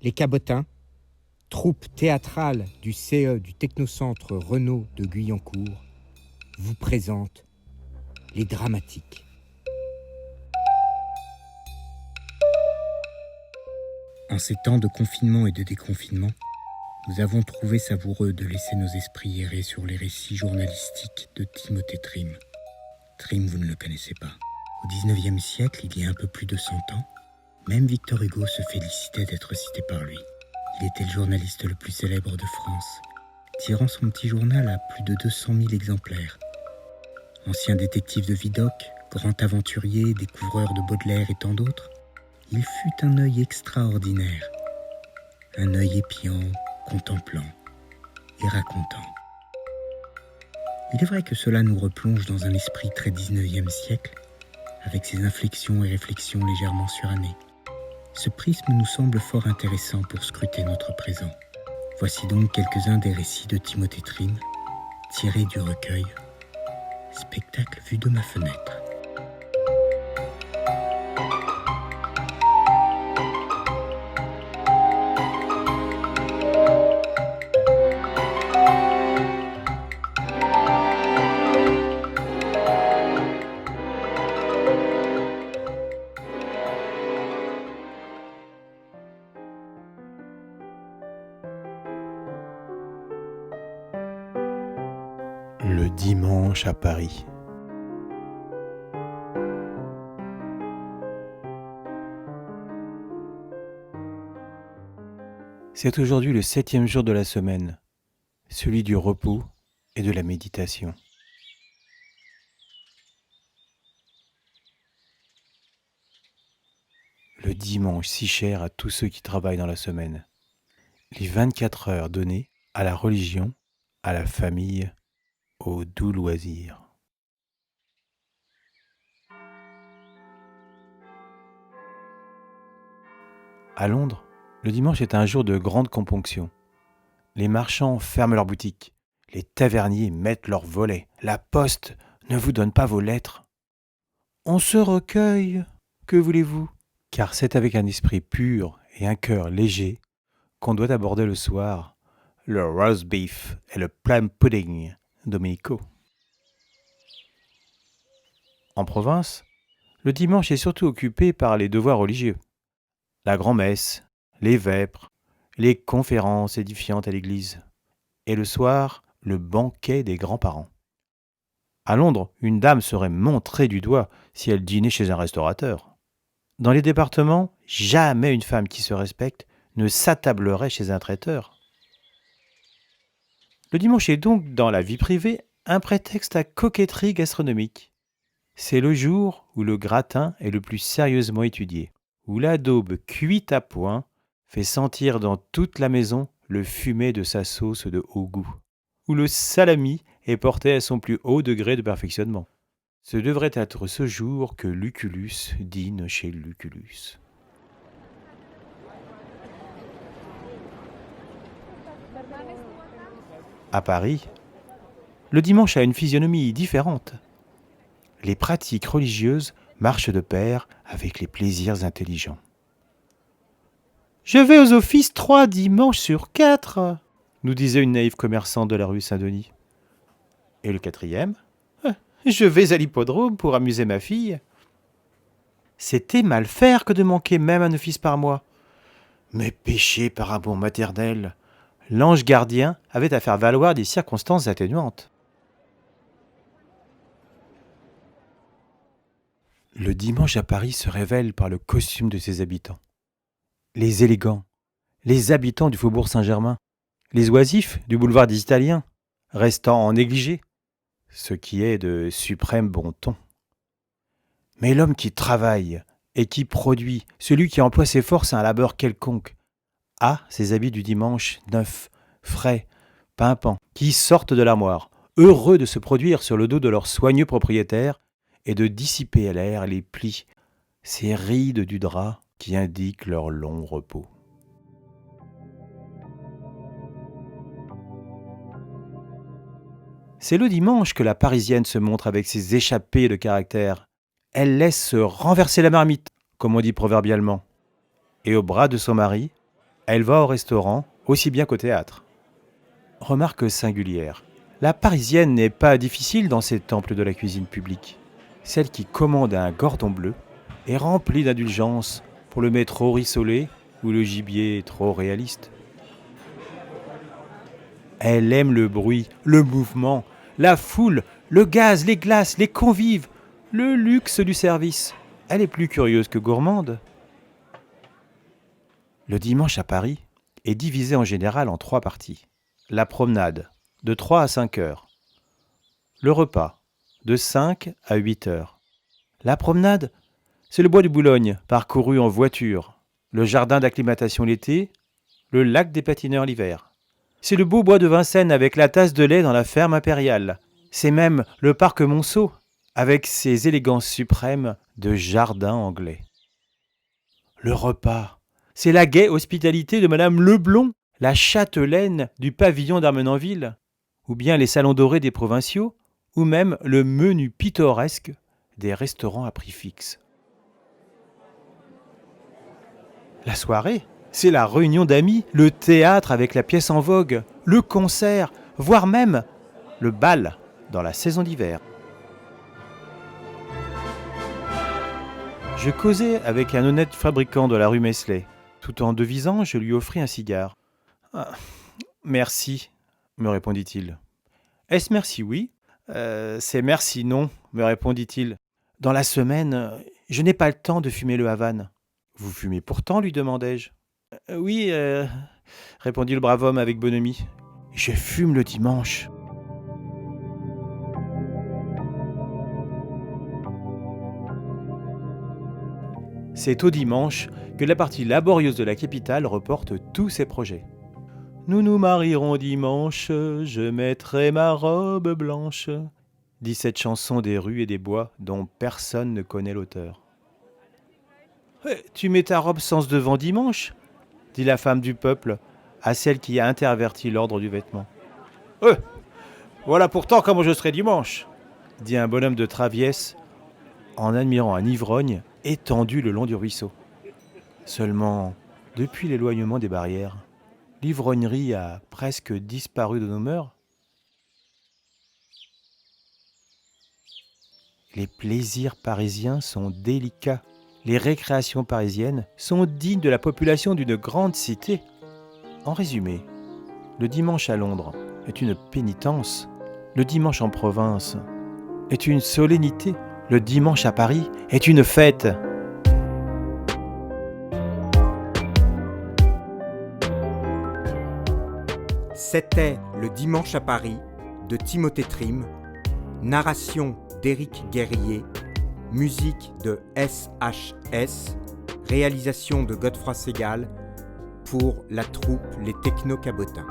Les Cabotins, troupe théâtrale du CE du Technocentre Renaud de Guyancourt, vous présente Les Dramatiques. En ces temps de confinement et de déconfinement, nous avons trouvé savoureux de laisser nos esprits errer sur les récits journalistiques de Timothée Trim. Trim, vous ne le connaissez pas. Au XIXe siècle, il y a un peu plus de 100 ans, même Victor Hugo se félicitait d'être cité par lui. Il était le journaliste le plus célèbre de France, tirant son petit journal à plus de 200 000 exemplaires. Ancien détective de Vidocq, grand aventurier, découvreur de Baudelaire et tant d'autres, il fut un œil extraordinaire, un œil épiant, contemplant et racontant. Il est vrai que cela nous replonge dans un esprit très 19e siècle, avec ses inflexions et réflexions légèrement surannées. Ce prisme nous semble fort intéressant pour scruter notre présent. Voici donc quelques-uns des récits de Timothée Trim, tirés du recueil « Spectacle vu de ma fenêtre ». Le dimanche à Paris. C'est aujourd'hui le 7e jour de la semaine, celui du repos et de la méditation. Le dimanche si cher à tous ceux qui travaillent dans la semaine. Les 24 heures données à la religion, à la famille, aux doux loisirs. À Londres, le dimanche est un jour de grande componction. Les marchands ferment leurs boutiques, les taverniers mettent leurs volets, la poste ne vous donne pas vos lettres. On se recueille, que voulez-vous ? Car c'est avec un esprit pur et un cœur léger qu'on doit aborder le soir le roast beef et le plum pudding Domenico. En province, le dimanche est surtout occupé par les devoirs religieux. La grand-messe, les vêpres, les conférences édifiantes à l'église. Et le soir, le banquet des grands-parents. À Londres, une dame serait montrée du doigt si elle dînait chez un restaurateur. Dans les départements, jamais une femme qui se respecte ne s'attablerait chez un traiteur. Le dimanche est donc, dans la vie privée, un prétexte à coquetterie gastronomique. C'est le jour où le gratin est le plus sérieusement étudié, où la daube cuite à point fait sentir dans toute la maison le fumet de sa sauce de haut goût, où le salami est porté à son plus haut degré de perfectionnement. Ce devrait être ce jour que Lucullus dîne chez Lucullus. À Paris, le dimanche a une physionomie différente. Les pratiques religieuses marchent de pair avec les plaisirs intelligents. « Je vais aux offices 3 dimanches sur 4, nous disait une naïve commerçante de la rue Saint-Denis. Et le 4e, je vais à l'hippodrome pour amuser ma fille. C'était mal faire que de manquer même un office par mois. Mais péché par amour maternel, l'ange gardien avait à faire valoir des circonstances atténuantes. Le dimanche à Paris se révèle par le costume de ses habitants. Les élégants, les habitants du faubourg Saint-Germain, les oisifs du boulevard des Italiens, restant en négligé, ce qui est de suprême bon ton. Mais l'homme qui travaille et qui produit, celui qui emploie ses forces à un labeur quelconque, a ses habits du dimanche neufs, frais, pimpants, qui sortent de l'armoire, heureux de se produire sur le dos de leur soigneux propriétaire et de dissiper à l'air les plis, ces rides du drap qui indiquent leur long repos. C'est le dimanche que la Parisienne se montre avec ses échappées de caractère. Elle laisse se renverser la marmite, comme on dit proverbialement. Et au bras de son mari, Elle va au restaurant aussi bien qu'au théâtre. Remarque singulière. La Parisienne n'est pas difficile dans ces temples de la cuisine publique. Celle qui commande un cordon bleu est remplie d'indulgence pour le mets trop rissolé ou le gibier trop réaliste. Elle aime le bruit, le mouvement, la foule, le gaz, les glaces, les convives, le luxe du service. Elle est plus curieuse que gourmande. Le dimanche à Paris est divisé en général en 3 parties. La promenade, de 3 à 5 heures. Le repas, de 5 à 8 heures. La promenade, c'est le bois de Boulogne, parcouru en voiture, le jardin d'acclimatation l'été, le lac des patineurs l'hiver. C'est le beau bois de Vincennes avec la tasse de lait dans la ferme impériale. C'est même le parc Monceau, avec ses élégances suprêmes de jardin anglais. Le repas, c'est la gaie hospitalité de Madame Leblond, la châtelaine du pavillon d'Armenonville, ou bien les salons dorés des provinciaux, ou même le menu pittoresque des restaurants à prix fixe. La soirée, c'est la réunion d'amis, le théâtre avec la pièce en vogue, le concert, voire même le bal dans la saison d'hiver. Je causais avec un honnête fabricant de la rue Meslay. Tout en devisant, je lui offris un cigare. « Ah, merci, me répondit-il. « Est-ce merci, oui ? C'est merci, non, me répondit-il. Dans la semaine, je n'ai pas le temps de fumer le Havane. Vous fumez pourtant, lui demandai-je. Oui, répondit le brave homme avec bonhomie. Je fume le dimanche. C'est au dimanche que la partie laborieuse de la capitale reporte tous ses projets. Nous nous marierons dimanche, je mettrai ma robe blanche, dit cette chanson des rues et des bois dont personne ne connaît l'auteur. Tu mets ta robe sens devant dimanche, dit la femme du peuple à celle qui a interverti l'ordre du vêtement. Voilà pourtant comment je serai dimanche, dit un bonhomme de Traviès en admirant un ivrogne étendu le long du ruisseau. Seulement, depuis l'éloignement des barrières, l'ivrognerie a presque disparu de nos mœurs. Les plaisirs parisiens sont délicats. Les récréations parisiennes sont dignes de la population d'une grande cité. En résumé, le dimanche à Londres est une pénitence. Le dimanche en province est une solennité. Le dimanche à Paris est une fête. C'était Le Dimanche à Paris de Timothée Trim, narration d'Éric Guerrier, musique de SHS, réalisation de Godefroy Segal pour la troupe Les Techno-Cabotins.